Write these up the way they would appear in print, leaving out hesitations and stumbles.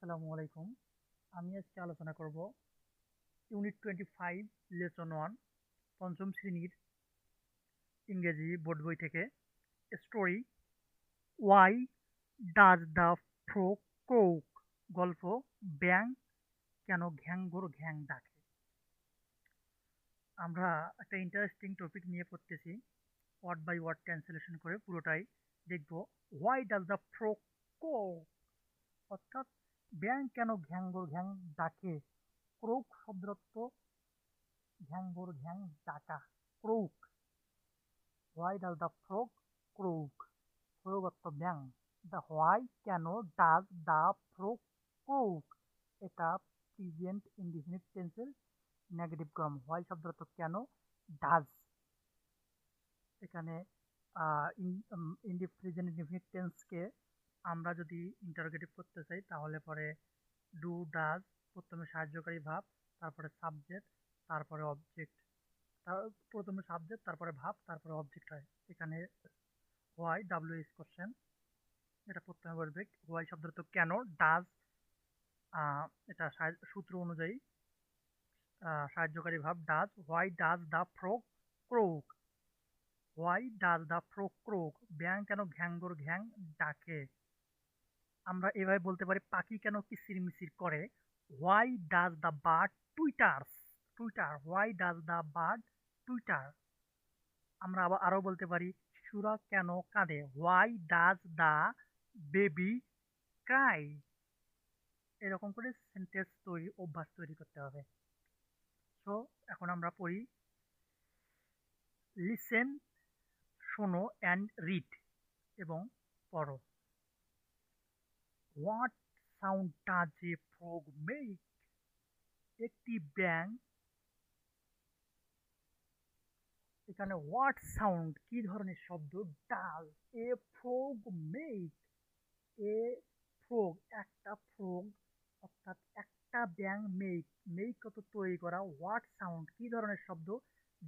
আসসালামু আলাইকুম। আমি আজকে আলোচনা করব ইউনিট 25 লেসন 1 পঞ্চম শ্রেণীর ইংরেজি বোর্ড বই থেকে story why does the frog croak, গল্প ব্যাং কেন ঘ্যাঙ্গর ঘ্যাং ডাকে। আমরা একটা ইন্টারেস্টিং টপিক নিয়ে পড়তেছি, ওয়ার্ড বাই ওয়ার্ড ট্রান্সলেশন করে পুরোটাই দেখব। ওয়াই ডাজ দ্য ফ্রগ ক্রোক, অর্থাৎ ব্যাং কেন ঘ্যাঙ্গর ঘ্যাং ডাকে। ক্রোক শব্দের অর্থ ঘ্যাঙ্গর ঘ্যাং ডাকা, croak. Why does the frog croak, frog অর্থ ব্যাং। দ্য হোয়াই কেন, ডাজ দ্য ফ্রগ ক্রোক, এটা প্রেজেন্ট ইনডিফিনিট টেন্সের নেগেটিভ ফর্ম। হোয়াই শব্দের অর্থ কেন, ডাজ এখানে প্রেজেন্ট ইনডিফিনিট টেন্সকে আমরা যদি ইন্টারোগেটিভ করতে চাই তাহলে পরে ডু ডাজ, প্রথমে সাহায্যকারী ভাব, তারপরে সাবজেক্ট, তারপরে অবজেক্ট। প্রথমে সাবজেক্ট, তারপরে ভাব, তারপরে অবজেক্ট হয়। এখানে হোয়াই ডাব্লিউএইচ কোশ্চেন, এটা প্রথমে বলবে হোয়াই শব্দের তো কেন, ডাজ এটা সূত্র অনুযায়ী সাহায্যকারী ভাব does. Why does the frog croak, why does the frog croak, ব্যাং কেন ঘ্যাঙ্গর ঘ্যাং ডাকে। আমরা এভাবে বলতে পারি পাখি কেন কিচিরমিচির করে। Why does the bird twitters, twitter, why does the bird twitter. আমরা আবার আরো বলতে পারি শিশুরা কেন কাঁদে। Why does the baby cry. এরকম করে সেন্টেন্স তৈরি অভ্যাস তৈরি করতে হবে। সো এখন আমরা পড়ি। লিসেন, শোনো, অ্যান্ড রিড, এবং পড়ো। What sound does a frog make, একটি ব্যাং। এখানে হোয়াট সাউন্ড কি ধরনের শব্দ, ডাল এ ফ্রগ মেক, এ ফ্রগ একটা ফ্রগ, অর্থাৎ একটা ব্যাং মেক, মেক কত তৈরি করা, হোয়াট সাউন্ড কি ধরনের শব্দ,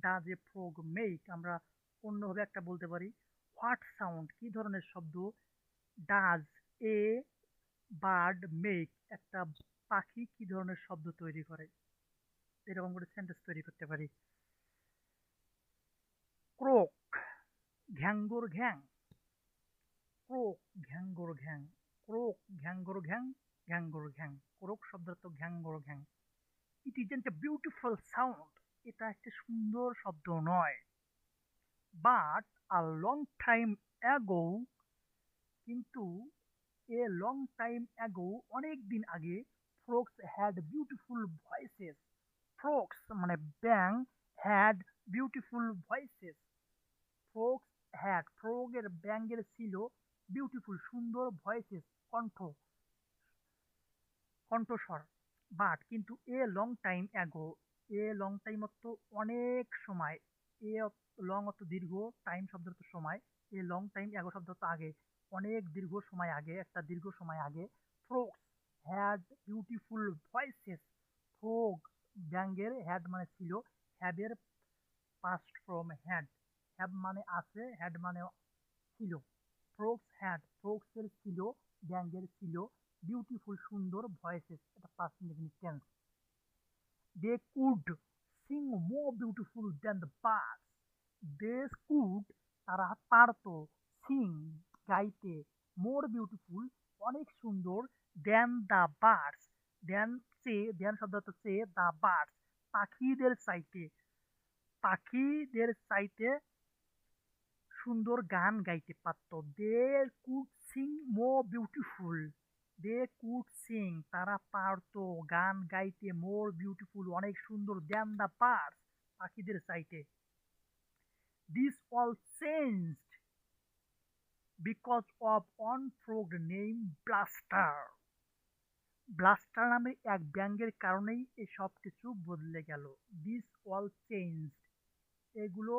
ডাজ এ ফ্রগ মেক। আমরা অন্যভাবে একটা বলতে পারি হোয়াট সাউন্ড কি ধরনের শব্দ, ডাজ এ বার্ড মেক একটা পাখি কি ধরনের শব্দ তৈরি করে। এরকম করে সেন্টেন্স তৈরি করতে পারি। ক্রোক ঘ্যাঙ্গর ঘ্যাং, ক্রোক ঘ্যাঙ্গর ঘ্যাং, ক্রোক ঘ্যাঙ্গর ঘ্যাং, ঘ্যাঙ্গর ঘ্যাং, ক্রোক শব্দের তো ঘ্যাঙ্গর ঘ্যাং। It isn't a beautiful sound, এটা একটা সুন্দর শব্দ নয়। But a long time ago, কিন্তু এ লং টাইম অ্যাগো অনেক দিন আগে, frogs had beautiful voices, frogs মানে ব্যাং, had beautiful voices, frogs had, ফ্রগের ব্যাঙের ছিল বিউটিফুল সুন্দর, ভয়েসেস কণ্ঠ, কণ্ঠস্বর। বাট কিন্তু a long time ago, a long time অর্থ অনেক সময়, এ লং অর্থ দীর্ঘ, টাইম শব্দ অর্থ সময়, এ লং টাইম অ্যাগো শব্দ অর্থ আগে, অনেক দীর্ঘ সময় আগে, একটা দীর্ঘ সময় আগে। Frogs had beautiful voices, frog ব্যাঙের, হ্যাড মানে ছিল, হ্যাবের পাস্ট ফ্রম হ্যাড, হ্যাভ মানে আছে, হ্যাড মানে ছিল। ফ্রগস হ্যাড ফ্রগসের ছিল, ব্যাঙের ছিল, বিউটিফুল সুন্দর, ভয়েসেস এটা past indefinite tense. They could sing more beautiful than the birds, they could তারা পারতো, সিং গাইতে, মোর বিউটিফুল অনেক সুন্দর, দ্যান দ্য বার্ডস, দ্যান সে, দ্যান শব্দ হচ্ছে সে, দ্য বার্ডস পাখিদের চাইতে, পাখিদের চাইতে সুন্দর গান গাইতে পারত। They could sing more beautiful, they could sing তারা পারতো গান গাইতে, মোর বিউটিফুল অনেক সুন্দর, দ্যান দ্য বার্ডস পাখিদের চাইতে। This all changed because of one frog name blaster, blaster নামে এক ব্যাঙের কারণেই এই সব কিছু বদলে গেল। দিস অল চেঞ্জড এগুলো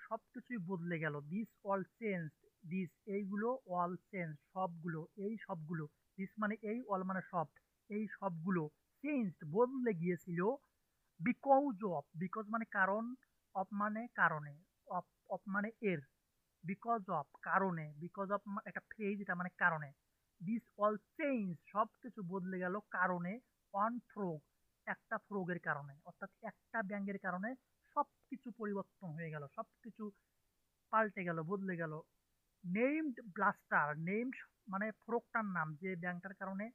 সবকিছুই বদলে গেল। দিস অল চেঞ্জ, দিস এইগুলো, অল চেঞ্জ সবগুলো, এই সবগুলো, দিস মানে এই, অল মানে সব, এই সবগুলো, চেঞ্জ বদলে গিয়েছিল। বিকজ অফ, বিকজ মানে কারণ, অফ মানে কারণে, অফ, অফ মানে এর, বিকজ অফ কারণে, বিকজ অফ একটা ফ্রেজ, এটা মানে কারণে, দিস অল চেঞ্জ, সব কিছু বদলে গেল কারণে, ওয়ান ফ্রগ, একটা ফ্রগের কারণে, অর্থাৎ একটা ব্যাঙের কারণে সব কিছু পরিবর্তন হয়ে গেল, সব কিছু পাল্টে গেল, বদলে গেল। নেমড ব্লাস্টার, নেমড মানে ফ্রগটার নাম, যে ব্যাঙটার কারণে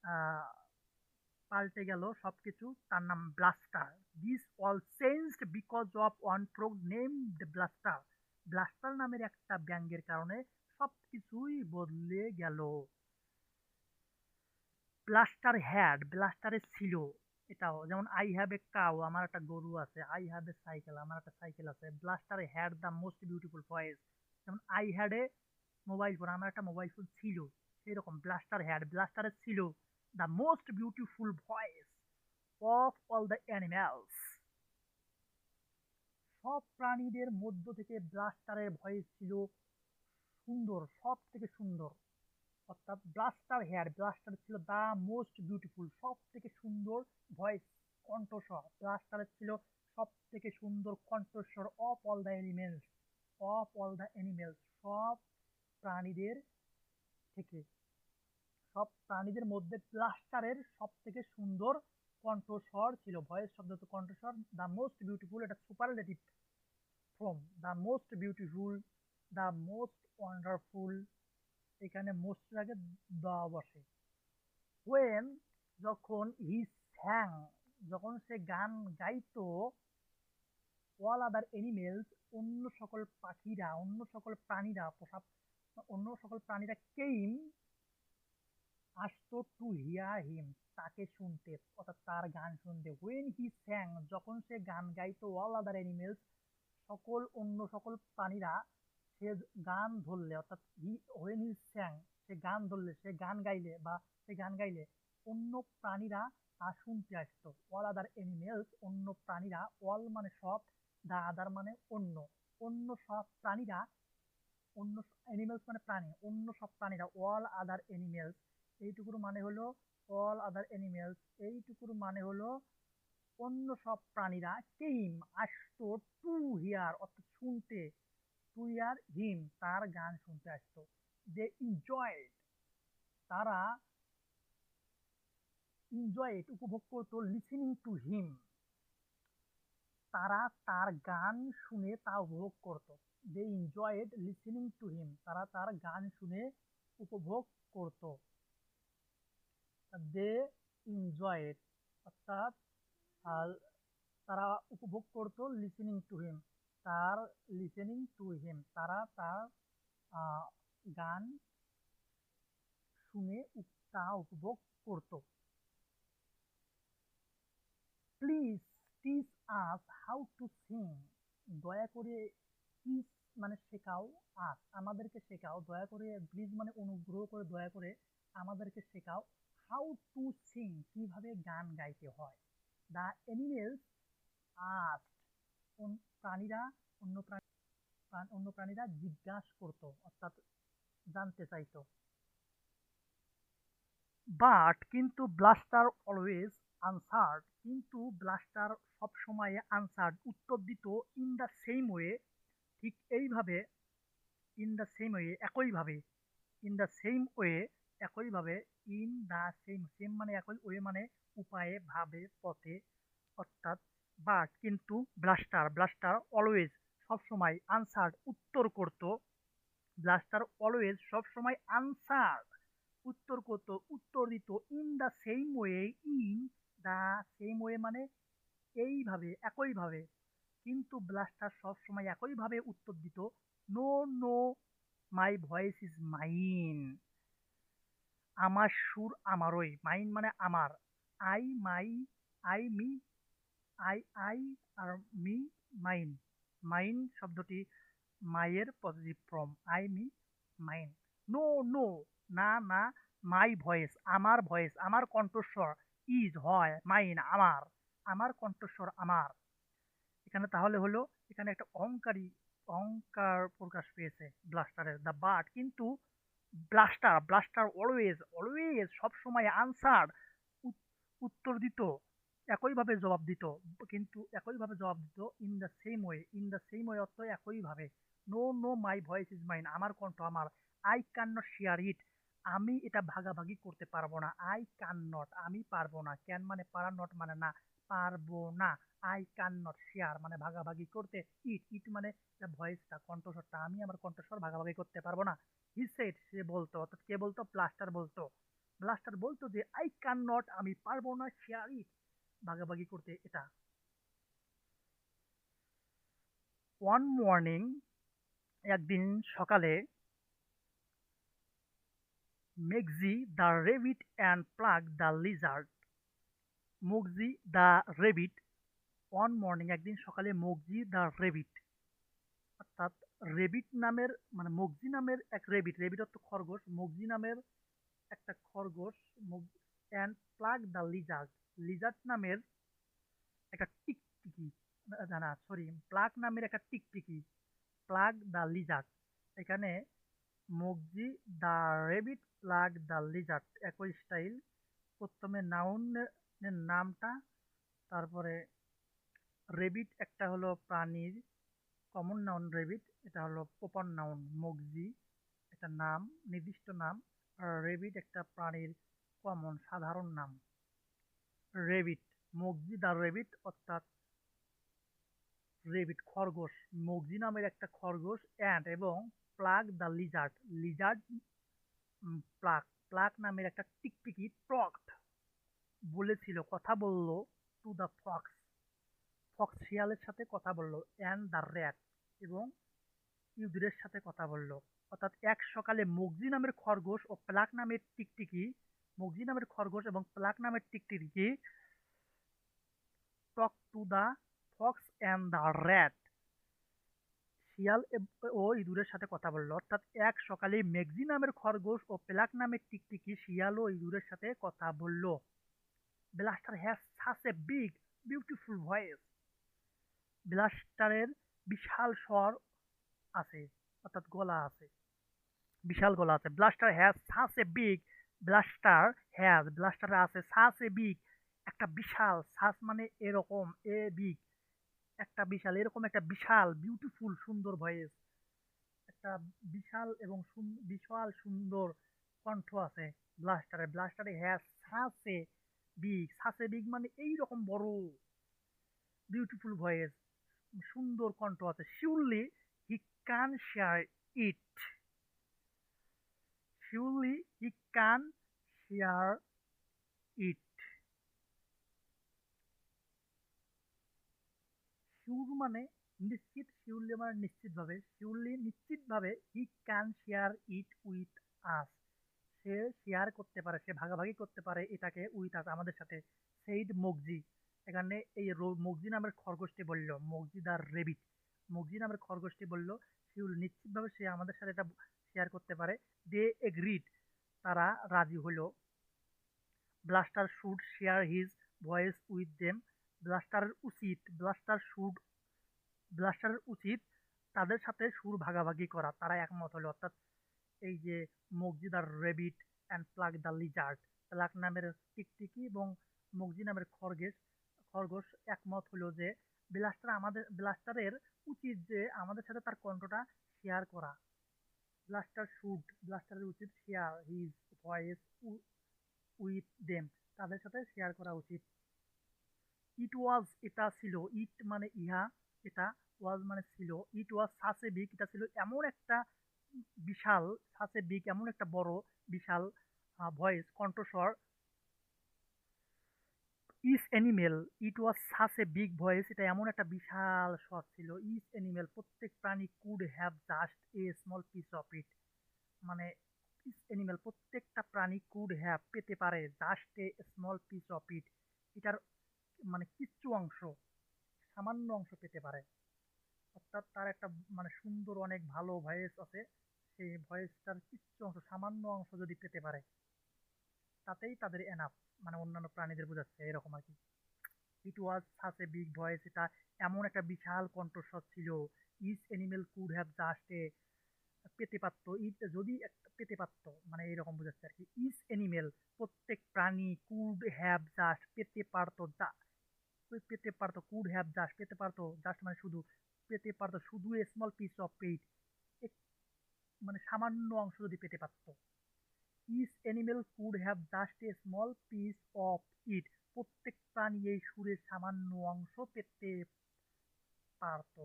আহ, পাল্টে গেল সবকিছু, তার নাম blaster. This all changed because of one frog named blaster, blaster নামের একটা ব্যাঙের কারণে সবকিছুই বদলে গেল। ব্লাস্টার হ্যাড, ব্লাস্টারের ছিল, এটাও যেমন আই হ্যাভ এ কাউ, আমার একটা গরু আছে, আই হ্যাভ এ সাইকেল, আমার একটা সাইকেল আছে। Blaster had the most beautiful voice, যেমন I had a mobile phone, আমার একটা মোবাইল ফোন ছিল, সেই রকম ব্লাস্টার হ্যাড, ব্লাস্টারের ছিল the most beautiful voice of all the animals, সব প্রাণীদের মধ্য থেকে ব্লাস্টারের ভয়েস ছিল সুন্দর, সব থেকে সুন্দর। অর্থাৎ ব্লাস্টার হেয়ার, ব্লাস্টার ছিল দা মোস্ট বিউটিফুল, সব থেকে সুন্দর ভয়েস, কণ্ঠস্বর, ব্লাস্টারের ছিল সব থেকে সুন্দর কণ্ঠস্বর of all the animals, of all the animals, সব প্রাণীদের থেকে, সব প্রাণীদের মধ্যে ব্লাস্টারের সব থেকে সুন্দর কণ্ঠস্বর ছিল। ভয়েস শব্দ তো কণ্ঠস্বর, দা মোস্ট বিউটিফুল এটা superlative form, the most beautiful, the most wonderful, এখানে মোস্ট আগে দা বসে। ওয়েন, যখন, হি স্যাং, যখন সে গান গাইতো, অল আদার এনিমেলস, অন্য সকল পাখিরা, অন্য সকল প্রাণীরা, পোষা অন্য সকল প্রাণীরা কেইম, আসতো, টু হিয়ার হিম, তাকে শুনতে, অর্থাৎ তার গান শুনতে। হোয়েন হি স্যাং, যখন সে গান গাইতো, অল আদার এনিমেলস, সকল অন্য সকল প্রাণীরা, সে গান ধরলে, অর্থাৎ হি হোয়েন হি স্যাং, সে গান ধরলে, সে গান গাইলে, বা সে গান গাইলে অন্য প্রাণীরা তা শুনতে আসতো। অল আদার এনিমেলস, অন্য প্রাণীরা, অল মানে সব, দা আদার মানে অন্য, অন্য সব প্রাণীরা, অন্য এনিমেলস মানে প্রাণী, অন্য সব প্রাণীরা, অল আদার এনিমেলস, এইটুকুর মানে হলো অল আদার এনিমেলস, এইটুকুর মানে হলো অন্য সব প্রাণীরা, কেইম আসতো, টু হিয়ার অর্থাৎ শুনতে, টু হিয়ার হিম তার গান শুনতে আসতো। দে এনজয়েড, তারা এনজয়েড উপভোগ করতো, লিসেনিং টু হিম, তারা তার গান শুনে তা উপভোগ করত। দে এনজয়েড লিসেনিং টু হিম, তারা তার গান শুনে উপভোগ করত। দে এনজয়েড অর্থাৎ আহ, তারা উপভোগ করত, লিসেনিং টু হিম, তার লিসেনিং টু হিম, তারা তার আহ, গান শুনে তা উপভোগ করত। Please teach us how to Singh, দয়া করে, টিচ মানে শেখাও, আস আমাদেরকে শেখাও, দয়া করে, প্লিজ মানে অনুগ্রহ করে, দয়া করে আমাদেরকে শেখাও, হাউ টু সিং কিভাবে গান গাইতে হয়। দ্য এনিমেলস আস্কড, প্রাণীরা, অন্য অন্য প্রাণীরা জিজ্ঞাসা করতো, অর্থাৎ জানতে চাইতো। বাট কিন্তু ব্লাস্টার অলওয়েজ আনসার্ড, কিন্তু ব্লাস্টার সব সময় আনসার্ড উত্তর দিত, ইন দ্য সেম ওয়ে, ঠিক এইভাবে, ইন দ্য সেম ওয়ে একইভাবে, ইন দ্য সেম ওয়ে একইভাবে, ইন দ্য সেম, সেম মানে একই, ওয়ে মানে উপায়ে, ভাবে, পথে, অর্থাৎ। বাট কিন্তু ব্লাস্টার, ব্লাস্টার অলওয়েজ সবসময়, আনসার্ড উত্তর করত, ব্লাস্টার অলওয়েজ সবসময় আনসার উত্তর করত, উত্তর দিত, in the same way, in the same way মানে এইভাবে, একইভাবে, কিন্তু ব্লাস্টার সবসময় একইভাবে উত্তর দিত, no no, my voice is mine, আমার সুর আমারই, মাইন মানে আমার, I my, I me, I I আর মি, মাইন, মাইন শব্দটি মাইয়ের positive form, I me, mine. No no, না না, মাই ভয়েস আমার ভয়েস, আমার কণ্ঠস্বর, ইজ হয়, মাইন আমার, আমার কণ্ঠস্বর আমার। এখানে তাহলে হলো, এখানে একটা অহংকারী, অহংকার প্রকাশ পেয়েছে ব্লাস্টারের। দ্য বাট কিন্তু ব্লাস্টার, ব্লাস্টার অলওয়েজ, অলওয়েজ সব সময় আনসার উত্তর দিত, একইভাবে জবাব দিত, কিন্তু একইভাবে জবাব দিত, in the same way, in the same way অর্থ একইভাবে, no no, my voice is mine, আমার কণ্ঠ আমার, I can not share it, আমি এটা ভাগাভাগি করতে পারবো না। আই ক্যান নট, আমি পারবো না। ক্যান মানে পারা, নট মানে না, পারবো না। আই ক্যান নট শেয়ার মানে ভাগাভাগি করতে। ইট, ইট মানে ভয়েসটা, কণ্ঠস্বরটা, আমি আমার কণ্ঠস্বর ভাগাভাগি করতে পারবো না। হি সেড, সে বলতো, অর্থাৎ কে বলতো? ব্লাস্টার বলতো। ব্লাস্টার বলতো যে আই ক্যান নট, আমি পারবো না, শেয়ার ইট, ভাগাভাগি করতে এটা। ওয়ান মর্নিং, একদিন সকালে, Mugsy the rabbit and Plug the lizard, Mugsy the rabbit, one morning একদিন সকালে, মগজি দ্য রেবিট, অর্থাৎ রেবিট নামের মানে মগজি নামের এক রেবিট, রেবিট অর্থ খরগোশ, মগজি নামের একটা খরগোশ, and Plug the Lizaad, Lizaad নামের একটা টিকটিকি, না না সরি, প্লাগ নামের একটা টিকটিকি, প্লাগ দ্য লিজার্ড। এখানে Mugsy the rabbit Plug the lizard একই স্টাইল। প্রথমে নাউনের নামটা, তারপরে রেবিট একটা হলো প্রাণীর কমন নাউন, রেবিট এটা হলো প্রপার নাউন, মগজি একটা নাম, নির্দিষ্ট নাম, আর রেবিট একটা প্রাণীর কমন সাধারণ নাম। রেবিট, মগজি দা রেবিট অর্থাৎ রেবিট খরগোশ, মগজি নামের একটা খরগোশ, অ্যান্ড এবং প্লাগ দা লিজার্ড, লিজার্ড প্লাগ, প্লাগ নামের একটা টিকটিকি টকড বলেছিল, কথা বলল, টু দা ফক্স, ফক্স শিয়ালের সাথে কথা বলল, অ্যান্ড দা র্যাট এবং ইঁদুরের সাথে কথা বলল। অর্থাৎ এক সকালে মগজি নামের খরগোশ ও প্লাক নামের টিকটিকি, মগজি নামের খরগোশ এবং প্লাক নামের টিকটিকি talk to the fox and the rat, শিয়াল ও ইঁদুরের সাথে কথা বলল। অর্থাৎ এক সকালে মেগজি নামের খরগোশ ও প্লাক নামের টিকটিকি শিয়াল ও ইঁদুরের সাথে কথা বলল। Blaster has such a big beautiful voice, ব্লাস্টারের বিশাল স্বর আছে, অর্থাৎ গলা আছে, বিশাল গলা আছে। Blaster has such a big, Blaster has, Blaster আছে, সাচ এ বিগ একটা বিশাল, সাচ মানে এরকম, এ বিগ একটা বিশাল, এরকম একটা বিশাল, বিউটিফুল সুন্দর ভয়েস, একটা বিশাল এবং বিশাল সুন্দর কণ্ঠ আছে ব্লাস্টারে। ব্লাস্টারে has such a big, such a big মানে এইরকম বড়, বিউটিফুল ভয়েস সুন্দর কণ্ঠ আছে। Surely he can share it, surely he can share it. Sure মানে নিশ্চিত, শিওরলি মানে নিশ্চিতভাবে, শিওরলি নিশ্চিতভাবে, he can share it with us, সে শেয়ার করতে পারে, সে ভাগাভাগি করতে পারে এটাকে উইথ আস আমাদের সাথে। সেইড মগজি, এখানে এই মগজি নামের খরগোশটি বলল, মগজি দা রেবিট, মগজি নামের খরগোশটি বলল শিওর নিশ্চিতভাবে সে আমাদের সাথে এটা শেয়ার করতে পারে। দে এগ্রিড, তারা রাজি হলো। Blaster should share his voice with them, ব্লাস্টারের উচিত, ব্লাস্টারের উচিত তাদের সাথে সুর ভাগাভাগি করা। তারা একমত হলো, অর্থাৎ এই যে Mugsy the rabbit and Plug the lizard, Plug নামের টিকটিকি এবং মগজি নামের খরগোশ, খরগোশ একমত হলো যে ব্লাস্টারের উচিত যে আমাদের সাথে তার কণ্ঠটা শেয়ার করা। ব্লাস্টারের উচিত share his voice with them, তাদের সাথে শেয়ার করা উচিত। ইট ওয়াজ, এটা ছিল, ইট মানে ইহা, এটা ওয়াজ মানে ছিল, ইট ওয়াজ সাচ এ বিগ, এটা ছিল এমন একটা বিশাল, সাচ এ বিগ এমন একটা বড় বিশাল ভয়েস কণ্ঠস্বর, each animal, it was such a big voice, এটা এমন একটা বিশাল স্বর ছিল, ইস অ্যানিমেল প্রত্যেক প্রাণী, could have just a small piece of ইট, মানে ইস অ্যানিমেল প্রত্যেকটা প্রাণী, কুড হ্যাভ পেতে পারে, just a small piece of ইট এটার মানে কিচ্ছু অংশ, সামান্য অংশ পেতে পারে। অর্থাৎ তার একটা মানে সুন্দর অনেক ভালো ভয়েস আছে, সেই ভয়েসটার কিচ্ছু অংশ, সামান্য অংশ যদি পেতে পারে তাতেই তাদের এনাফ, মানে অন্যান্য প্রাণীদের বোঝাচ্ছে এরকম আর কি। It was such a big voice, এটা এমন একটা বিশাল কণ্ঠস্বর ছিল। Each animal could have just a, পেতে পারতো, ইট যদি পেতে পারতো মানে এরকম বোঝাচ্ছে আর কি। ইচ অ্যানিমেল প্রত্যেক প্রাণী, কুড হ্যাভ জাস্ট পেতে পারতো, পেতে পারতো, কুড হ্যাভ জাস্ট পেতে পারতো, জাস্ট মানে শুধু, পেতে পারতো শুধু স্মল পিস অফ পেইট, মানে সামান্য অংশ যদি পেতে পারতো, each animal could have just a small piece of it. প্রত্যেক প্রাণী এই সুরের সামান্য অংশ পেতে পারত।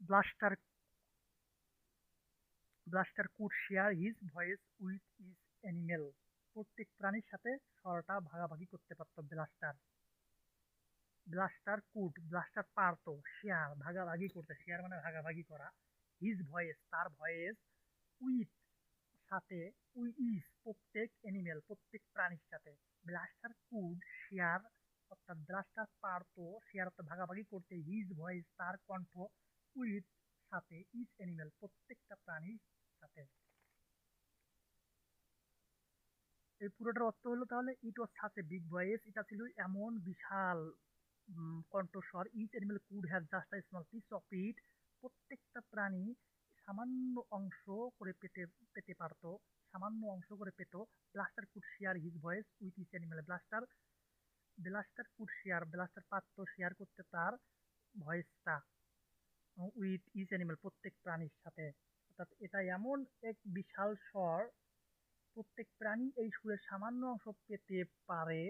Blaster Blaster could share his voice with each animal. প্রত্যেক প্রাণীর সাথে স্বরটা ভাগাভাগি করতে পারত ব্লাস্টার। ব্লাস্টার কুড, ব্লাস্টার পারতো, শেয়ার ভাগাভাগি করতে, শেয়ার মানে ভাগাভাগি করা, হিজ ভয়েস তার ভয়েস, উইথ সাথে, উইচ প্রত্যেক অ্যানিমেল প্রত্যেক প্রাণীর সাথে। ব্লাস্টার কুড শেয়ার অর্থাৎ ব্লাস্টার পারতো শেয়ার অর্থাৎ ভাগাভাগি করতে, হিজ ভয়েস তার কণ্ঠ, উইথ সাথে, ইচ অ্যানিমেল প্রত্যেকটা প্রাণীর সাথে। এই পুরোটার অর্থ হলো তাহলে it was such a big voice, এটা ছিল এমন বিশাল কণ্ঠস্বর, each animal could have just a small piece of it, প্রত্যেকটা প্রাণী সামান্য অংশ করে পেতে পেতে পারতো, সামান্য অংশ করে পেত। Blaster could share his voice with each animal, Blaster Blaster could share Blaster পারতো শেয়ার করতে তার ভয়েসটা উইথ ইচ অ্যানিমেল প্রত্যেক প্রাণীর সাথে। অর্থাৎ এটা এমন এক বিশাল স্বর, প্রত্যেক প্রাণী এই সুরের সামান্য অংশ পেতে পারে।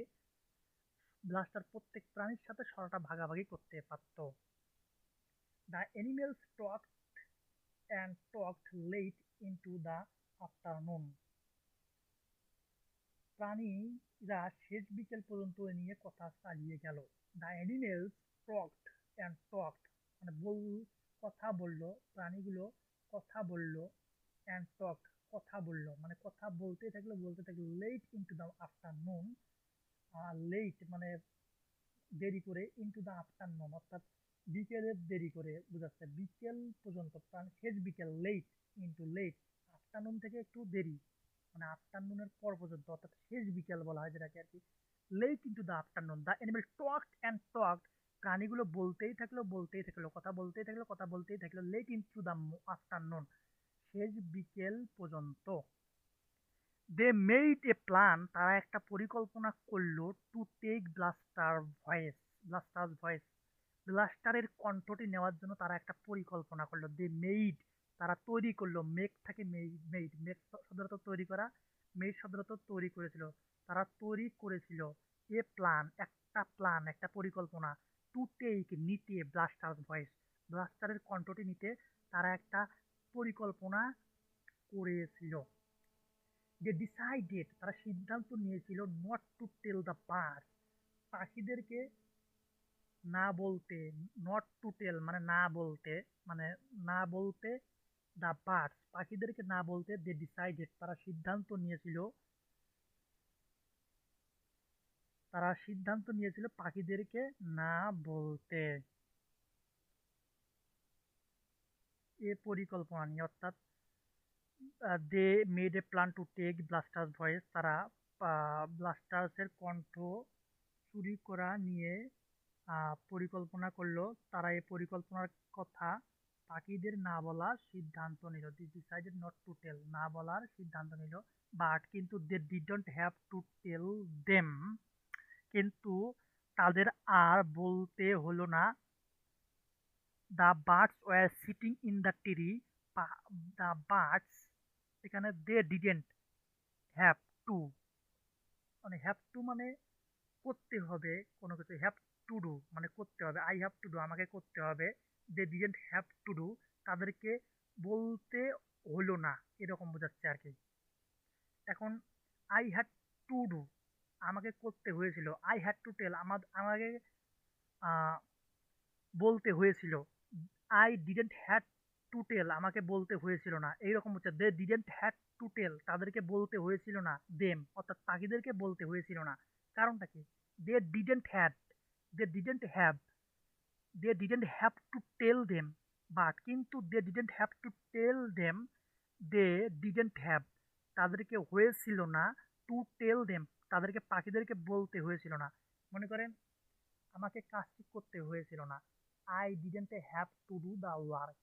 ব্লাস্টার প্রত্যেক প্রাণীর সাথে স্বরটা ভাগাভাগি করতে পারত। The animals talked and talked late into the afternoon. প্রাণীরা শেষ বিকেল পর্যন্ত এ নিয়ে কথা চালিয়ে গেল। The animals talked and talked মানে কথা বলল, প্রাণীগুলো কথা বলল, অ্যান্ড টকড কথা বলল মানে কথা বলতে থাকলো late into the afternoon. Late মানে দেরি করে, ইনটু দ্য আফটারনুন অর্থাৎ বিকেলের দেরি করে বোঝাচ্ছে, বিকেল পর্যন্ত শেষ বিকেল, লেট ইনটু লেট, আফটারনুন থেকে একটু দেরি মানে আফটারনুনের পর পর্যন্ত অর্থাৎ শেষ বিকেল বলা হয় যেটাকে আর কি। Late into the afternoon the animal talked and talked, প্রাণীগুলো বলতেই থাকলো কথা বলতেই থাকলো লেট ইনটু দ্য আফটারনুন, শেষ বিকেল পর্যন্ত। দে মেড এ প্ল্যান, তারা একটা পরিকল্পনা করলো, টু টেক ব্লাস্টার ভয়েস, ব্লাস্টারের কণ্ঠটি নেওয়ার জন্য তারা একটা পরিকল্পনা করলো। দে মেড তারা তৈরি করলো, মেক থাকে মেড, মেক শব্দটা তো তৈরি করা, মেড শব্দটা তো তৈরি করেছিল, তারা তৈরি করেছিল এ প্ল্যান একটা পরিকল্পনা, টু টেক নিতে ব্লাস্টার ভয়েস, ব্লাস্টারের কণ্ঠটি নিতে তারা একটা পরিকল্পনা করেছিল। দে ডিসাইডেড তারা সিদ্ধান্ত নিয়েছিল, not to tell the birds পাখিদেরকে না বলতে, নট টু টেল মানে না বলতে, মানে না বলতে, দ্য বার্ডস পাখিদেরকে না বলতে, দে ডিসাইডেড তারা সিদ্ধান্ত নিয়েছিল পাখিদেরকে না বলতে। এ পরিকল্পনা নিয়ে অর্থাৎ they made a plan to take Blaster's voice, তারা ব্লাস্টার্সের কণ্ঠ চুরি করা নিয়ে পরিকল্পনা করলো। তারা এই পরিকল্পনার কথা পাখিদের না বলার সিদ্ধান্ত নিল। They decided not to tell না বলার সিদ্ধান্ত নিল। বাট কিন্তু they didn't have to tell them, কিন্তু তাদের আর বলতে হলো না। The birds were sitting in the tree, the birds এখানে দে ডিডেন্ট হ্যাভ টু মানে হ্যাভ টু মানে করতে হবে কোনো কিছু, হ্যাভ টু ডু মানে করতে হবে, আই হ্যাভ টু ডু আমাকে করতে হবে, they didn't have to do তাদেরকে বলতে হলো না, এরকম বোঝাচ্ছে আর কি। এখন আই হ্যাড টু ডু আমাকে করতে হয়েছিল, আই হ্যাড টু টেল আমাকে আহ, বলতে হয়েছিল, I didn't had to tell আমাকে বলতে হয়েছিল না, এইরকম হচ্ছে। They didn't had to tell তাদেরকে বলতে হয়েছিল না, দেম অর্থাৎ পাখিদেরকে বলতে হয়েছিল না। কারণটা কি? They didn't had, they didn't have, they didn't have to tell them, but কিন্তু they didn't have to tell them, they didn't have তাদেরকে হয়েছিল না, টু টেল দেম তাদেরকে পাখিদেরকে বলতে হয়েছিল না। মনে করেন আমাকে কাজটি করতে হয়েছিল না, I didn't have to do the work,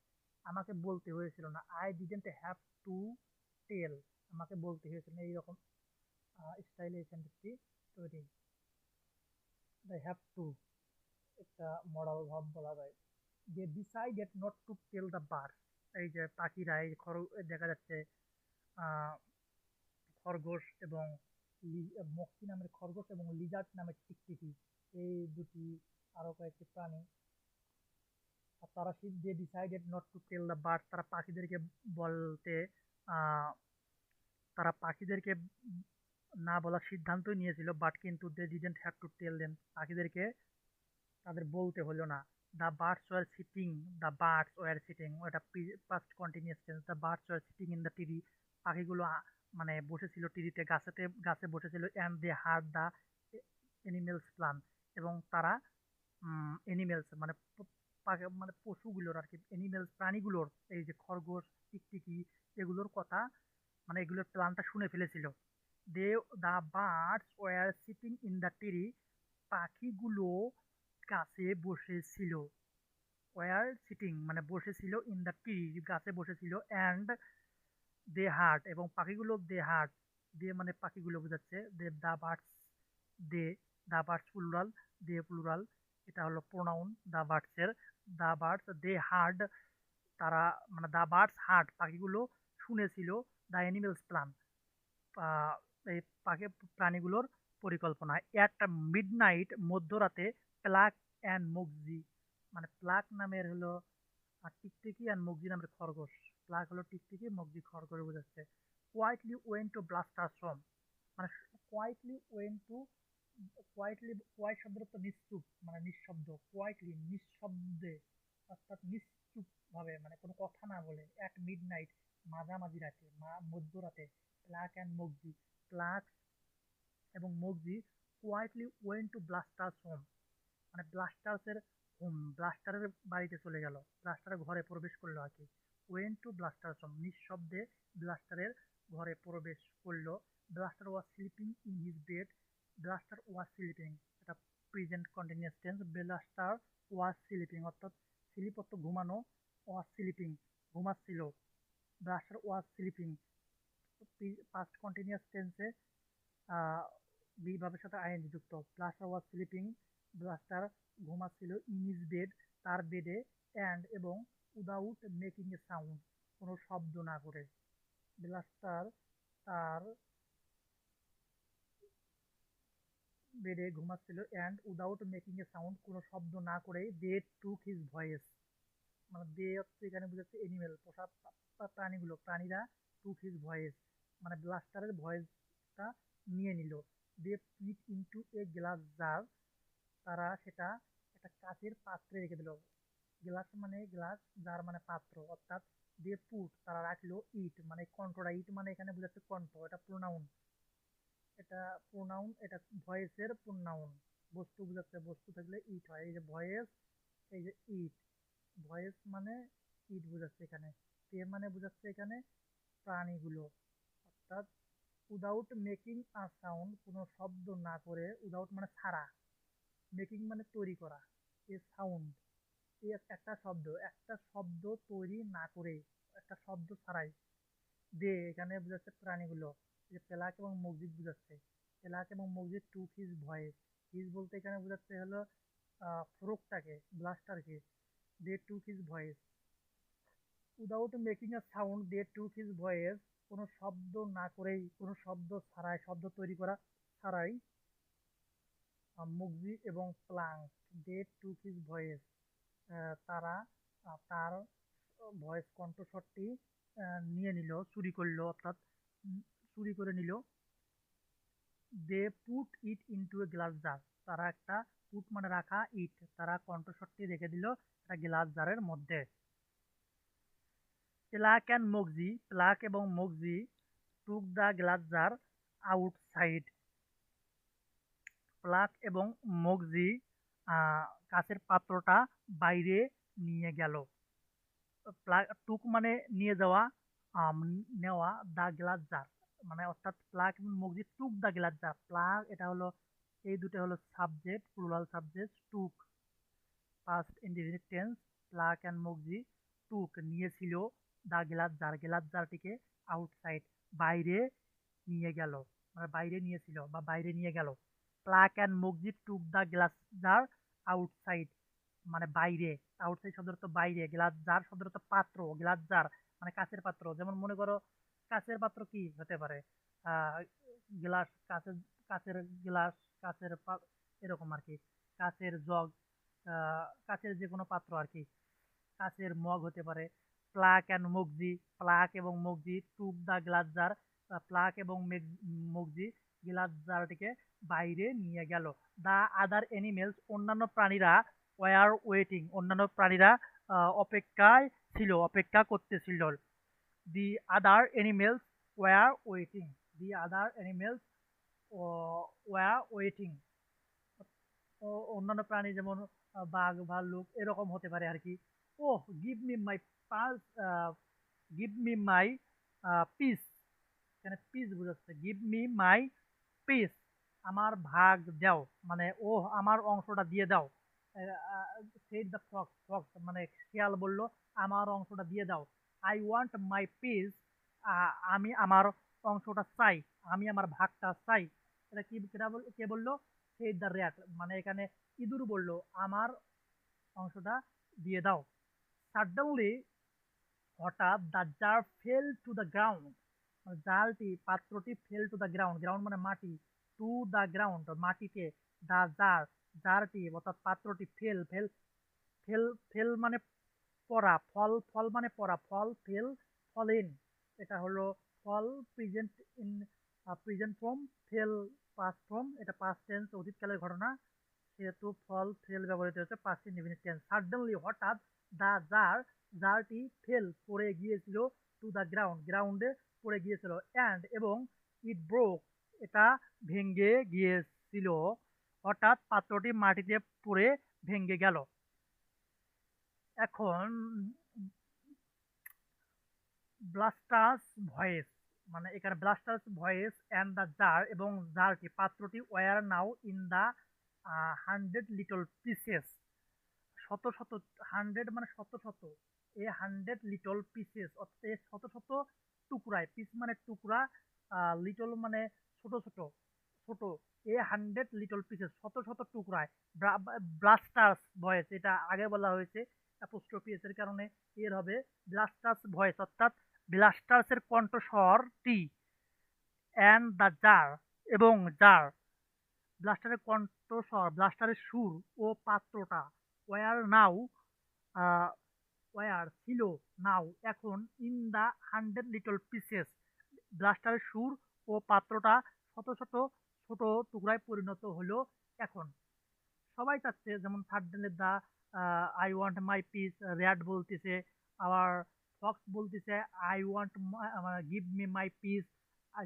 আমাকে বলতে হয়েছিল না, I didn't have to tell আমাকে বলতে হয়েছিল না, এইরকম স্টাইলে এই সেন্টেন্সটি তৈরি। দে হ্যাভ টু একটা মডাল ভাব বলা যায়। They decided not to tell the birds, এই যে পাখিরা এই দেখা যাচ্ছে আহ খরগোশ এবং মক্সি নামের খরগোশ এবং লিজার্ড নামের টিকটিকি, এই দুটি আরো কয়েকটি প্রাণী। আর তারা they decided not to tell the bird, তারা পাখিদেরকে বলতে আহ তারা পাখিদেরকে না বলার সিদ্ধান্তই নিয়েছিল, বাট কিন্তু they didn't have to tell them, পাখিদেরকে তাদের বলতে হলো না। The birds were sitting, the birds were sitting, ওটা past continuous tense, the birds were sitting in the tree, পাখিগুলো মানে বসেছিল টিরিতে, গাছে বসেছিল। And they heard the animals plan, এবং তারা এনিমেলস মানে মানে পশুগুলোর আর কি, এনিমেলস প্রাণীগুলোর, এই যে খরগোশ, টিকটিকি, এগুলোর কথা, মানে এগুলোর প্ল্যানটা শুনে ফেলেছিল। They the birds were sitting in the tree, পাখিগুলো গাছে বসেছিল। ওয়ার সিটিং মানে বসেছিল, ইন দ্য ট্রি গাছে বসেছিল। অ্যান্ড দে হার্ট এবং পাখিগুলো, দে হার্ট, দে মানে পাখিগুলো বোঝাচ্ছে, দে দা বার্ডস, দে দা বার্ডস প্লুরাল, দে প্লুরাল, এটা হলো প্রোনাউন দা বার্ডস এর। দা বার্ডস দে হার্ড, তারা মানে দা বার্ডস হার্ড, পাখিগুলো শুনেছিল, দা অ্যানিমেলস প্ল্যান, এই পাখি প্রাণীগুলোর পরিকল্পনা। অ্যাট মিডনাইট মধ্যরাতে, প্লাক অ্যান্ড মগজি, মানে প্লাক নামের হলো আর টিকটিকি, আর মগজি নামের খরগোশ, প্লাক হলো টিকটিকি, মগজি খরগোশ বোঝাচ্ছে। কোয়াইটলি ওয়েন টু ব্লাস্ট আশ্রম, মানে quietly went to, quietly, quiet শব্দের অর্থ নিশ্চুপ মানে নিঃশব্দ, কোয়াইটলি নিঃশব্দে, অর্থাৎ নিশ্চুপ ভাবে মানে কোনো কথা না বলে। অ্যাট মিড নাইট মাঝামাঝি রাতে, মধ্যরাতে, প্লাক অ্যান্ড মগজি, প্লাক এবং Moxie quietly went to Blaster's home, মানে ব্লাস্টার্সের হোম, ব্লাস্টারের বাড়িতে চলে গেল, ব্লাস্টারের ঘরে প্রবেশ করলো আর কি। ওয়েন টু ব্লাস্টার্স হোম, নিঃশব্দে ব্লাস্টারের ঘরে প্রবেশ করলো। Blaster was sleeping in his bed, Blaster was sleeping, এটা present continuous tense, Blaster was sleeping, অর্থাৎ স্লিপ অর্থ ঘুমানো, ওয়াজ স্লিপিং ঘুমাচ্ছিল, Blaster was sleeping past continuous টেন্সে বি ভাবের সাথে আইএনজি যুক্ত। ব্লাস্টার ওয়াজ স্লিপিং, ব্লাস্টার ঘুমাচ্ছিল, ইন হিজ বেড তার বেডে, অ্যান্ড এবং উইদাউট মেকিং এ সাউন্ড কোনো শব্দ না করে, ব্লাস্টার তার বেডে ঘুমাচ্ছিল, and without making a sound কোনো শব্দ না করেই, দে টুক হিজ ভয়েস, মানে দে হচ্ছে এখানে বোঝাচ্ছে এনিমেল, পোষা প্রাণীগুলো, প্রাণীরা টুক হিজ ভয়েস মানে ব্লাস্টারের ভয়েসটা নিয়ে নিল। দে পিট ইনটু এ গ্লাস জার, তারা সেটা একটা কাচের পাত্রে রেখে দিল। গ্লাস মানে গ্লাস, জার মানে পাত্র, অর্থাৎ দে পুট তারা রাখলো, ইট মানে কণ্ঠটা, ইট মানে এখানে বোঝাচ্ছে কণ্ঠ, এটা প্রোনাউন, এটা প্রোনাউন, এটা ভয়েসের প্রোনাউন, বস্তু বোঝাচ্ছে, বস্তু থাকলে ইট হয়, এই যে ভয়েস, এই যে ইট, ভয়েস মানে ইট বোঝাচ্ছে এখানে। তে মানে বোঝাচ্ছে এখানে প্রাণীগুলো, অর্থাৎ উইদাউট মেকিং আ সাউন্ড কোনো শব্দ না করে, উইদাউট মানে ছাড়া, মেকিং মানে তৈরি করা, এ সাউন্ড এ একটা শব্দ, একটা শব্দ তৈরি না করে, একটা শব্দ ছাড়াই, দে এখানে বোঝাচ্ছে প্রাণীগুলো, যে পেলাক এবং মসজিদ বোঝাচ্ছে, পেলাক এবং মসজিদ টুক হিজ ভয়েস, হিজ বলতে এখানে বোঝাচ্ছে হলো ফ্রুকটাকে, ব্লাস্টারকে, they took his voice, without making a sound they took his voice, কোনো শব্দ না করেই, কোনো শব্দ ছাড়াই, শব্দ তৈরি করা ছাড়াই, মুগজি এবং প্লাঙ্ক, দে টুক হিজ ভয়েস, তারা তার ভয়েস কণ্ঠস্বরটি নিয়ে নিল, চুরি করলো, অর্থাৎ উম, চুরি করে নিল। They put it into a glass jar, তারা একটা, পুট মানে রাখা, ইট তারা কণ্ঠস্বরটি রেখে দিল একটা গ্লাস জারের মধ্যে। প্লাক অ্যান্ড মগজি, প্লাক এবং Moxie took the glass jar outside, Pluck এবং মগজি কাঁচের পাত্রটা বাইরে নিয়ে গেল। টুক মানে নিয়ে যাওয়া, আম, নেওয়া, দা গ্লাস জার মানে অর্থাৎ প্লাগ এবং Moxie took the glass jar, Plug এটা হলো, এই দুটো হলো subject, plural subject, took past indefinite tense, Plug and Moxie took নিয়েছিল, দা গ্লাস জার গ্লাস জারটিকে, আউটসাইড বাইরে নিয়ে গেল, মানে বাইরে নিয়েছিল বা বাইরে নিয়ে গেল। Plug and Moxie took the glass jar outside, মানে বাইরে, আউটসাইড শব্দের অর্থ বাইরে, গ্লাস জার শব্দের অর্থ পাত্র, গ্লাস জার মানে কাঁচের পাত্র। যেমন মনে করো কাঁচের পাত্র কি হতে পারে, আহ গ্লাস, কাঁচের, কাঁচের গ্লাস, কাঁচের এরকম আর কি, কাঁচের জগ, কাঁচের যে কোনো পাত্র আর কি, কাঁচের মগ হতে পারে। প্লাক অ্যান্ড মগজি, প্লাক এবং Moxie took the glass jar, pluck এবং মগজি গ্লাস জারটিকে বাইরে নিয়ে গেল। দা আদার এনিমেলস, অন্যান্য প্রাণীরা, ওয়ার ওয়েটিং, অন্যান্য প্রাণীরা অপেক্ষায় ছিল, অপেক্ষা করতেছিল। The other animals were waiting, the other animals were waiting, অন্যান্য প্রাণী যেমন বাঘ ভাল্লুক এরকম হতে পারে আর কি। Oh give me my pulse, give me my piece, এখানে পিস বোঝাচ্ছে, গিভ মি মাই পিস, আমার ভাগ দাও, মানে ও আমার অংশটা দিয়ে দাও। সেড দ্য ফক্স, ফক্স মানে শিয়াল বলল আমার অংশটা দিয়ে দাও। আই ওয়ান্ট মাই পিস, আমি আমার অংশটা চাই, আমি আমার ভাগটা চাই। এটা কি কে বললো? সেড দ্য র্যাট, মানে এখানে ইঁদুর বলল আমার অংশটা দিয়ে দাও। সাডেনলি, হঠাৎ, the jar fell to the ground, জালটি, পাত্রটি fell to the ground, ground মানে মাটি, টু দ্য গ্রাউন্ড মাটিতে, দ্য জার, জারটি অর্থাৎ পাত্রটি ফেল, ফেল, ফেল, ফেল মানে পড়া, ফল, ফল মানে পড়া, ফল, ফেল, ফলেন, এটা হলো fall present in, present form, fell past form, এটা পাস্ট টেন্স অতীতকালের ঘটনা, সেহেতু ফল ফেল ব্যবহৃত হচ্ছে পাস্ট ইনডিফিনিট টেন্স। সাডেনলি, হঠাৎ, দা জার, জারটি ফেল পড়ে গিয়েছিল, টু দা গ্রাউন্ড, গ্রাউন্ডে পড়ে গিয়েছিল, অ্যান্ড এবং, ইট ব্রোক, এটা ভেঙে গিয়েছিল, হঠাৎ পাত্রটি মাটিতে পড়ে ভেঙে গেল। এখন ব্লাস্টার্স ভয়েস, মানে এখানে Blaster's voice and the jar, এবং জারটি, পাত্রটি, were now in the 100 little pieces, শত শত, 100 মানে শত শত, 100 লিটল পিসেস অর্থাৎ শত শত টুকরায়, পিস মানে টুকরা, লিটল মানে ছোট ছোট, ছোট, 100 লিটল পিসেস শত শত টুকরায়, ব্লাস্টার্স ভয়েস, এটা আগে বলা হয়েছে অ্যাপোস্ট্রফি এস এর কারণে এর হবে ব্লাস্টার্স ভয়েস, অর্থাৎ ব্লাস্টার্সের কণ্ঠস্বরটি, অ্যান্ড দ্য জার এবং জার, ব্লাস্টারের কণ্ঠস্বর, ব্লাস্টারের সুর ও পাত্রটা, ওয়ার নাও, ওয়ার ছিল, নাও এখন, ইন দা 100 লিটল পিসেস, ব্লাস্টারের সুর ও পাত্রটা শত শত ছোট টুকরায় পরিণত হলো এখন। সবাই চাচ্ছে, যেমন থার্ড দা, I want my piece, rat বলতেছে, আবার ফক্স বলতেছে I want, give me my piece,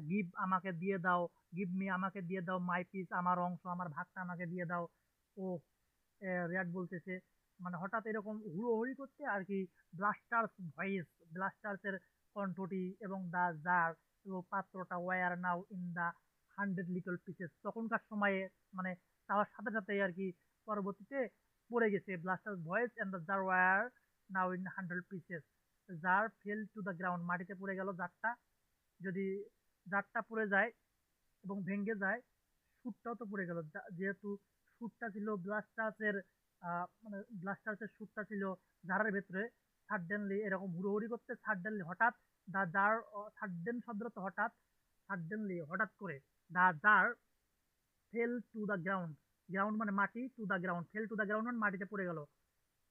give আমাকে দিয়ে দাও, গিভ মি আমাকে দিয়ে দাও, মাই পিস আমার অংশ, আমার ভাগটা আমাকে দিয়ে দাও। ও র্যাট বলতেছে, মানে হঠাৎ এরকম হুড়োহুড়ি করতে আর কি, ব্লাস্টার্স ভয়েস, ব্লাস্টার্সের কণ্ঠটি, এবং দা জার এবং পাত্রটা, were now in the 100 little pieces, তখনকার সময়ে মানে চাওয়ার সাথে সাথে আর কি, পরবর্তীতে পড়ে গেছে, Blaster's voice and the jar were now in 100 pieces, jar fell to the ground, মাটিতে পড়ে গেল জারটা। যদি জারটা পড়ে যায় এবং ভেঙে যায়, সুরটাও তো পড়ে গেল, যেহেতু সুরটা ছিল ব্লাস্টার্সের, মানে ব্লাস্টার্সের সুরটা ছিল জারের ভেতরে, সাডেনলি এরকম হুড়োহুড়ি করতে, সাডেনলি হঠাৎ, দা জার, সাডেন শব্দ তো হঠাৎ, সাডেনলি হঠাৎ করে, the jar fell to the ground, ground মানে মাটি, to the ground, fell to the ground মানে মাটিতে পড়ে গেল,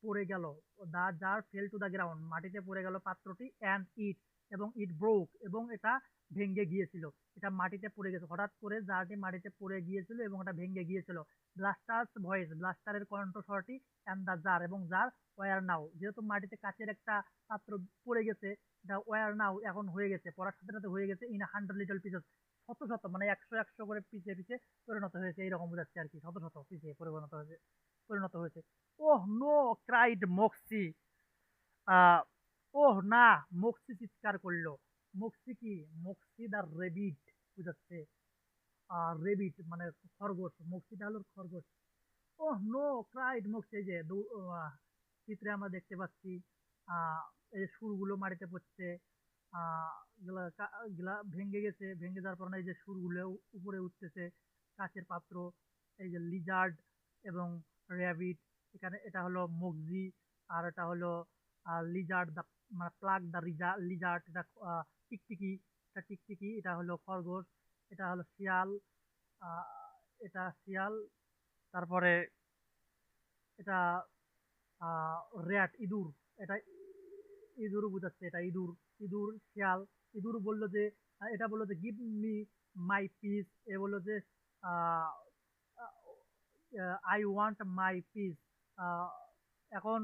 পড়ে গেল, the jar fell to the ground, মাটিতে পড়ে গেল পাত্রটি, অ্যান্ড ইট, এবং ইট ব্রোক, এবং এটা ভেঙে গিয়েছিল, এটা মাটিতে পড়ে গেছে, হঠাৎ করে জারটি মাটিতে পড়ে গিয়েছিল এবং এটা ভেঙে গিয়েছিল। ব্লাস্টার্স ভয়েস, ব্লাস্টারের কণ্ঠস্বরটি, অ্যান্ড দ্য জার এবং জার, ওয়ার নাও, যেহেতু মাটিতে কাচের একটা পাত্র পড়ে গেছে, এটা ওয়ার নাও এখন হয়ে গেছে, পড়ার সাথে সাথে হয়ে গেছে, ইন 100 লিটল পিসেস, শত শত মানে একশো একশো করে পিছিয়ে পিছিয়ে পরিণত হয়েছে, এইরকম বোঝাচ্ছে আর কি, শত শত পিছিয়ে পরিণত হয়েছে, পরিণত হয়েছে। ওহ নো, ক্রাইড মক্সি, আহ ওহ না, মক্সি চিৎকার করলো। মক্সি কি? মক্সি দা রেবিট বুঝাচ্ছে, রেবিট মানে খরগোশ, মক্সিটা হলো খরগোশ। ওহ নো, ক্রাইড মক্সি, এই যে চিত্রে আমরা দেখতে পাচ্ছি, এই যে সুরগুলো মাটিতে পড়ছে, গুলা ভেঙে গেছে, ভেঙে যাওয়ার পর এই যে সুরগুলো উপরে উঠতেছে, কাচের পাত্র, এই যে লিজার্ড এবং র্যাবিট এখানে এটা হলো মগজি, আর এটা হলো লিজার্ড দা, মানে প্লাগ দা লিজার্ড, এটা টিকটিকি, এটা টিকটিকি, এটা হলো খরগোশ, এটা হলো শিয়াল, আহ, এটা শিয়াল, তারপরে এটা র্যাট, ইঁদুর, এটা ইঁদুর বুঝাচ্ছে, এটা ইঁদুর, ইঁদুর, শিয়াল। ইঁদুর বললো যে এটা বললো যে গিভ মি মাই পিস, এ বললো যে আই ওয়ান্ট মাই পিস। এখন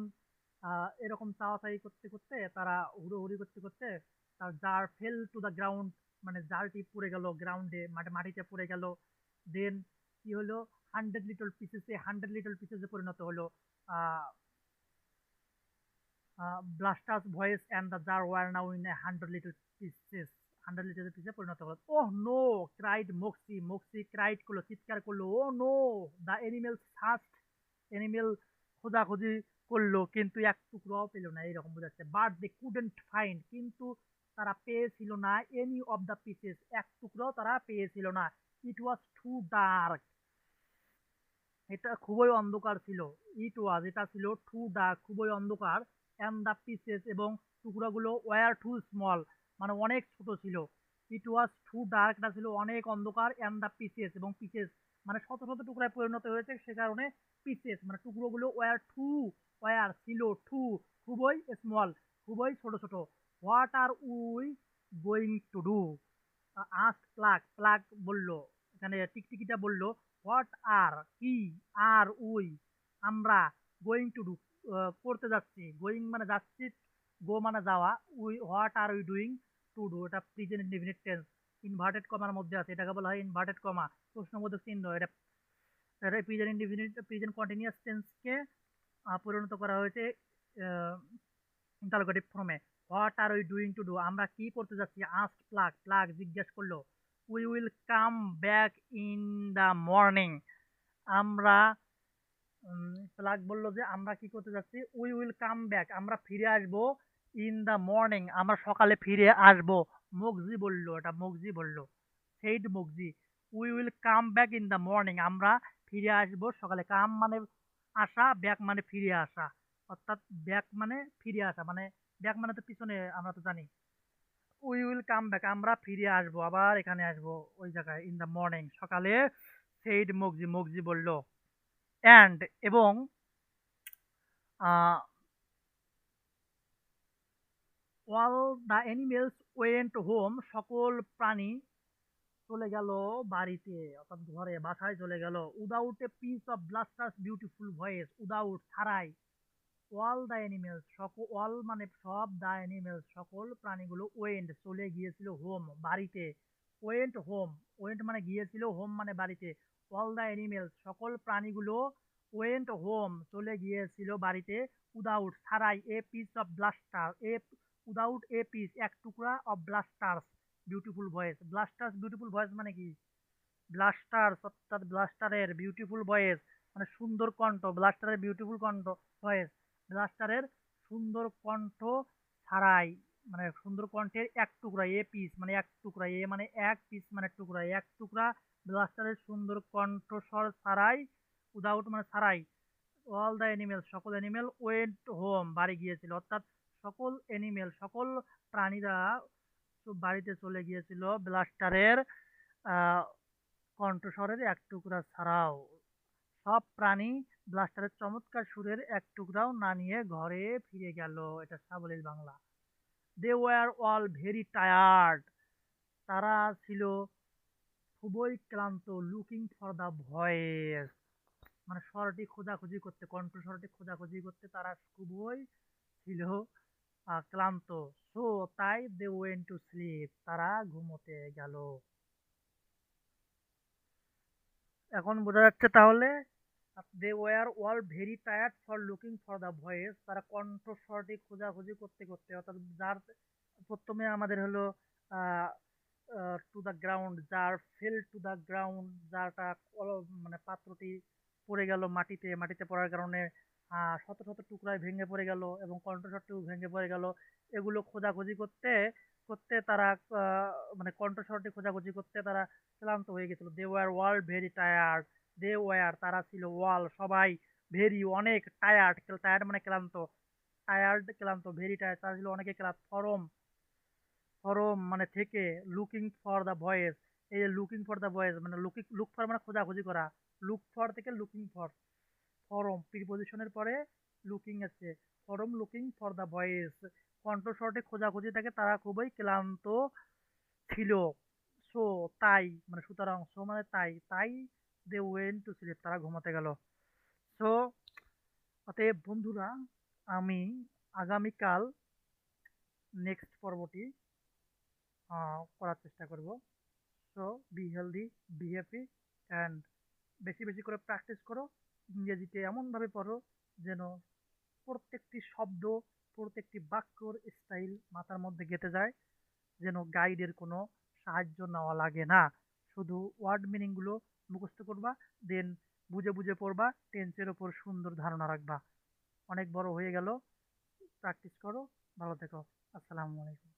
এরকম চাওয়াচাই করতে করতে তারা হুড়োহুড়ি করতে করতে তার jar fell to the ground, মানে জারটি পড়ে গেল গ্রাউন্ডে, মাটিতে পড়ে গেল। দেন কি হলো, 100 লিটল পিসেসে পরিণত হলো। Ah Blaster's voice and the jar were now in 100 little pieces, 100 little পিসে পরিণত হলো। Oh no, cried Moxie, Moxie cried করলো, চিৎকার করলো, oh no, the animal searched, animal খোঁজাখুঁজি করলো কিন্তু এক টুকরাও পেল না, এইরকম বোঝাচ্ছে। বাট দে কুডেন্ট ফাইন্ড, কিন্তু তারা পেয়েছিল না, এনি অফ দ্য পিসেস, এক টুকরাও তারা পেয়েছিল না। ইট ওয়াজ টু ডার্ক, এটা খুবই অন্ধকার ছিল। ইট ওয়াজ, এটা ছিল, টু ডার্ক, খুবই অন্ধকার, অ্যান্ড দ্য পিসেস, এবং টুকরাগুলো ওয়ার টু স্মল, মানে অনেক ছোট ছিল। ইট ওয়াজ টু ডার্ক, এটা ছিল অনেক অন্ধকার, অ্যান্ড দ্য পিসেস, এবং পিসেস মানে শত শত টুকরায় পরিণত হয়েছে, সে কারণে পিসেস মানে টুকরোগুলো ওয়ার ছিল, টু খুবই স্মল, খুবই ছোট ছোট। What are we going to do, ask Plug, plug বলল, এখানে টিকটিকিটা বলল, হোয়াট আর কি, আর উই আমরা, গোয়িং টু ডু করতে যাচ্ছি, গোয়িং মানে যাচ্ছি, গো মানে যাওয়া, we what are we doing to do, এটা প্রেজেন্ট ইনডেফিনিট টেন্স, ইনভার্টেড কমার মধ্যে আছে, এটাকে বলা হয় ইনভার্টেড কমা, প্রশ্নবোধক চিহ্ন। এটা প্রেজেন্ট ইনডেফিনিট, প্রেজেন্ট কন্টিনিউয়াস টেন্সকে পরিণত করা হয়েছে ইন্টারোগেটিভ ফর্মে। What are we doing to do, আমরা কি করতে যাচ্ছি, আস্ক প্লাগ, প্লাগ জিজ্ঞেস করলো। We will come back in the morning, আমরা, প্লাগ বললো যে আমরা কি করতে যাচ্ছি, উই উইল কাম ব্যাক, আমরা ফিরে আসবো, ইন দ্য মর্নিং, আমরা সকালে ফিরে আসবো। মগজি বলল, এটা মগজি বলল, said Moxie, we will come back in the morning, আমরা ফিরে আসবো সকালে। কাম মানে আসা, ব্যাক মানে ফিরে আসা, অর্থাৎ ব্যাক মানে ফিরে আসা, মানে ব্যাক মানে তো পিছনে, আমরা তো জানি। উই উইল কাম ব্যাক, আমরা ফিরে আসবো, আবার এখানে আসবো, ওই জায়গায়, ইন দ্য মর্নিং, সকালে, সেইড মগজি, মগজি বলল। অ্যান্ড এবং all the animals went home, সকল প্রাণী চলে গেল বাড়িতে, অর্থাৎ ঘরে, বাসায় চলে গেল। Without a piece of Blasters beautiful voice, without ছাড়াই, অল দ্য অ্যানিমেলস, সকল, অল মানে সব, দ্য অ্যানিমেলস সকল প্রাণীগুলো, ওয়েন্ট চলে গিয়েছিল, হোম বাড়িতে, ওয়েন্ট হোম, ওয়েন্ট মানে গিয়েছিল, হোম মানে বাড়িতে। অল দ্য অ্যানিমেলস সকল প্রাণীগুলো, ওয়েন্ট হোম চলে গিয়েছিল বাড়িতে, উইদাউট ছাড়াই, a piece of blaster, A without a piece এক টুকরা, of Blasters beautiful voice, Blasters beautiful voice মানে কি, ব্লাস্টার্স অর্থাৎ ব্লাস্টারের বিউটিফুল ভয়েস মানে সুন্দর কণ্ঠ, ব্লাস্টারের বিউটিফুল কণ্ঠ, ভয়েস ব্লাস্টারের সুন্দর কণ্ঠ ছাড়াই, মানে সুন্দর কণ্ঠের এক টুকরা, এ পিস মানে এক টুকরা, এ মানে এক, পিস মানে টুকরা, এক টুকরা ব্লাস্টারের সুন্দর কণ্ঠস্বর ছাড়াই, উইদাউট মানে ছাড়াই, অল দ্য অ্যানিমেল সকল অ্যানিমেল ওয়েন্ট হোম বাড়ি গিয়েছিল, অর্থাৎ সকল অ্যানিমেল সকল প্রাণীরা বাড়িতে চলে গিয়েছিল ব্লাস্টারের কণ্ঠস্বরের এক টুকরা ছাড়াও। সব প্রাণী ব্লাস্টারের চমৎকার সুরের এক টুকরাও না নিয়ে ঘরে ফিরে গেল। এটা সাবলীল Bangla. They were all very tired, তারা ছিল খুবই ক্লান্ত, লুকিং ফর দ্য ভয়েস মানে স্বরটি খোঁজাখুঁজি করতে, কণ্ঠস্বরটি খোঁজাখুঁজি করতে তারা খুবই ছিল ক্লান্ত। সো তাই দে ওয়েন্ট টু স্লিপ, তারা ঘুমোতে গেল। এখন বোঝা যাচ্ছে তাহলে, they were all very tired for looking for the voice, তারা কণ্ঠস্বরটি খোঁজাখুঁজি করতে করতে, অর্থাৎ যার, প্রথমে আমাদের হলো টু দ্য গ্রাউন্ড, যার ফেল টু দ্য গ্রাউন্ড, যারটা মানে পাত্রটি পড়ে গেল মাটিতে, মাটিতে পড়ার কারণে শত শত টুকরায় ভেঙে পড়ে গেল, এবং কণ্ঠস্বরটিও ভেঙে পড়ে গেল। এগুলো খোঁজাখুঁজি করতে করতে তারা মানে কণ্ঠস্বরটি খোঁজাখুঁজি করতে তারা ক্লান্ত হয়ে গেছিল। They were all very tired, they were তারা ছিল, ওয়াল সবাই, ভেরি অনেক টায়ার্ড, টায়ার্ড মানে ক্লান্ত, টায়ার্ড ক্লান্ত, ভেরি টায়ার্ড, তারা ছিল অনেকে ক্লান্ত। ফরম, ফরম মানে থেকে, লুকিং ফর দ্য ভয়েস, এই যে লুকিং ফর দ্য ভয়েস মানে লুক ফর মানে খোঁজাখুঁজি করা, লুক ফর থেকে লুকিং ফর, ফরম প্রিপোজিশনের পরে লুকিং আছে, form looking for the voice, কণ্ঠস্বরটি খোঁজাখুঁজি থাকে, তারা খুবই ক্লান্ত ছিল। সো তাই মানে সুতরাং, সো মানে তাই, তাই দে ওয়েন্ট টু স্লিপ, তারা ঘুমাতে গেল। সো অতএব বন্ধুরা, আমি আগামীকাল নেক্সট পর্বটি করার চেষ্টা করব। So be healthy, be happy, and বেশি বেশি করে প্র্যাকটিস করো। ইংরেজিতে এমনভাবে পড়ো যেন প্রত্যেকটি শব্দ, প্রত্যেকটি বাক্যর স্টাইল মাথার মধ্যে গেঁথে যায়, যেন গাইডের কোনো সাহায্য নেওয়া লাগে না। শুধু ওয়ার্ড মিনিংগুলো মুখস্থ করবা, দেন বুঝে বুঝে পড়বা, টেন্সের ওপর সুন্দর ধারণা রাখবা। অনেক বড় হয়ে গেল, প্র্যাকটিস করো, ভালো থেকো। আসসালামু আলাইকুম।